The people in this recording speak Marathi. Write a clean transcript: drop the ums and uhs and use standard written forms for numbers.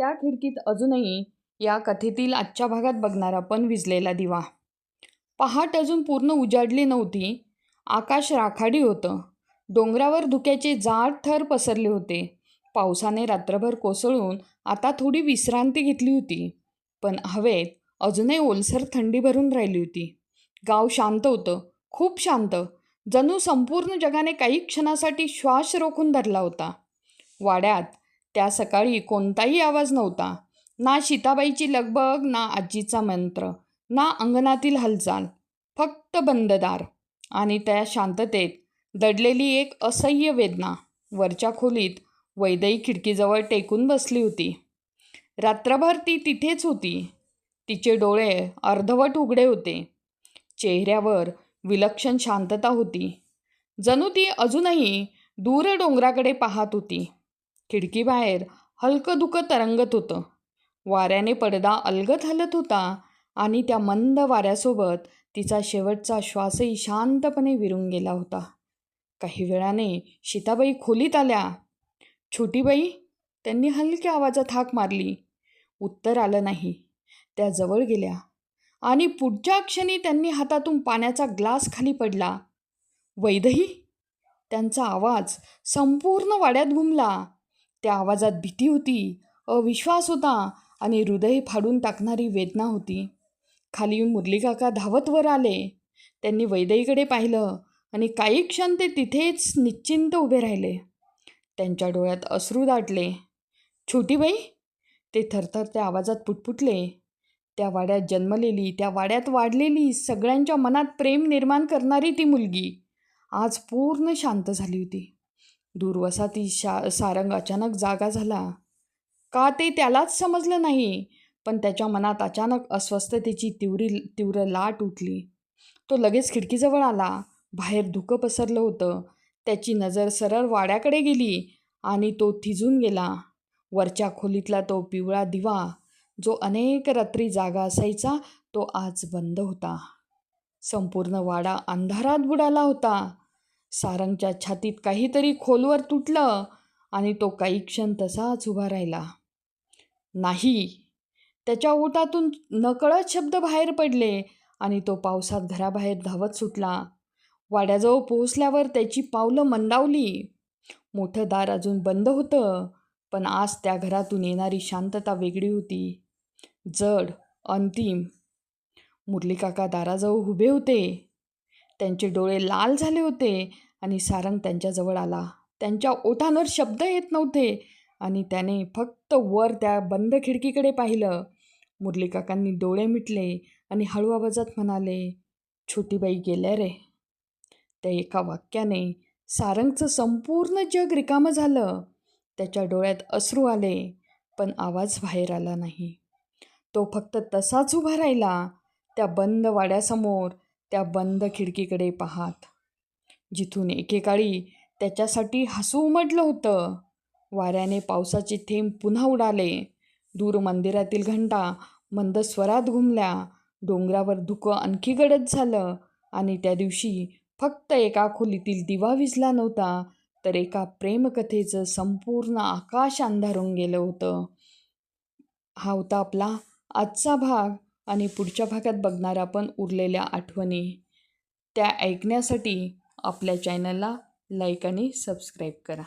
त्या खिडकीत अजूनही या कथेतील आजच्या भागात बघणार आपण विझलेला दिवा. पहाट अजून पूर्ण उजाडली नव्हती. आकाश राखाडी होतं. डोंगरावर धुक्याचे जाड थर पसरले होते. पावसाने रात्रभर कोसळून आता थोडी विश्रांती घेतली होती, पण हवेत अजूनही ओलसर थंडी भरून राहिली होती. गाव शांत होतं, खूप शांत. जणू संपूर्ण जगाने काही क्षणासाठी श्वास रोखून धरला होता. वाड्यात त्या सकाळी कोणताही आवाज नव्हता. ना सीताबाईची लगबग, ना आजीचा मंत्र, ना अंगणातील हालचाल. फक्त बंद दार आणि त्या शांततेत दडलेली एक असह्य वेदना. वरच्या खोलीत वैदेही खिडकीजवळ टेकून बसली होती. रात्रभर ती तिथेच होती. तिचे डोळे अर्धवट उघडे होते. चेहऱ्यावर विलक्षण शांतता होती. जणू ती अजूनही दूर डोंगराकडे पाहत होती. खिडकीबाहेर हलकं धुकं तरंगत होतं. वाऱ्याने पडदा अलगद हलत होता आणि त्या मंद वाऱ्यासोबत तिचा शेवटचा श्वासही शांतपणे विरून गेला होता. काही वेळाने सीताबाई खोलीत आल्या. छोटीबाई, त्यांनी हलक्या आवाजात हाक मारली. उत्तर आलं नाही. त्या जवळ गेल्या आणि पुढच्या क्षणी त्यांनी हातातून पाण्याचा ग्लास खाली पडला. वैदेही, त्यांचा आवाज संपूर्ण वाड्यात घुमला. त्या आवाजात भीती होती, अविश्वास होता आणि हृदय फाडून टाकणारी वेदना होती. खाली मुरलीकाका धावत वर आले. त्यांनी वैदेहीकडे पाहिलं आणि काही क्षण ते तिथेच निश्चिंत उभे राहिले. त्यांच्या डोळ्यात अश्रू दाटले. छोटीबाई, ते थरथरत्या आवाजात पुटपुटले. त्या वाड्यात जन्मलेली, त्या वाड्यात वाढलेली, सगळ्यांच्या मनात प्रेम निर्माण करणारी ती मुलगी आज पूर्ण शांत झाली होती. दूरवसाती सारंग अचानक जागा झाला. का ते त्यालाच समजलं नाही, पण त्याच्या मनात अचानक अस्वस्थतेची तीव्र लाट उठली. तो लगेच खिडकीजवळ आला. बाहेर धुकं पसरलं होतं. त्याची नजर सरळ वाड्याकडे गेली आणि तो थिजून गेला. वरच्या खोलीतला तो पिवळा दिवा, जो अनेक रात्री जागा असायचा, तो आज बंद होता. संपूर्ण वाडा अंधारात बुडाला होता. सारंगच्या छातीत काहीतरी खोलवर तुटलं आणि तो काही क्षण तसाच उभा राहिला. नाही, त्याच्या ओठातून नकळत शब्द बाहेर पडले आणि तो पावसात घराबाहेर धावत सुटला. वाड्याजवळ पोहोचल्यावर त्याची पावलं मंदावली. मोठं दार अजून बंद होतं, पण आज त्या घरातून येणारी शांतता वेगळी होती. जड, अंतिम. मुरलीकाका दाराजवळ उभे होते. त्यांचे डोळे लाल झाले होते आणि सारंग त्यांच्याजवळ आला. त्यांच्या ओठांवर शब्द येत नव्हते आणि त्याने फक्त वर त्या बंद खिडकीकडे पाहिलं. मुरलीकाकांनी डोळे मिटले आणि हळू आवाजात म्हणाले, छोटीबाई गेल्या रे. त्या एका वाक्याने सारंगचं संपूर्ण जग रिकामं झालं. त्याच्या डोळ्यात अश्रू आले, पण आवाज बाहेर आला नाही. तो फक्त तसाच उभा राहिला, त्या बंद वाड्यासमोर, त्या बंद खिडकीकडे पाहत, जिथून एकेकाळी त्याच्यासाठी हसू उमटलं होतं. वाऱ्याने पावसाचे थेंब पुन्हा उडाले. दूर मंदिरातील घंटा मंद स्वरात घुमल्या. डोंगरावर धुकं आणखी गडद झालं आणि त्या दिवशी फक्त एका खोलीतील दिवा विझला नव्हता, तर एका प्रेमकथेचं संपूर्ण आकाश अंधारून गेलं होतं. हा होता आपला आजचा भाग आणि पुढच्या भागात बघणार आपण उरलेल्या आठवणी. त्या ऐकण्यासाठी आपल्या चॅनलला लाईक आणि सबस्क्राईब करा.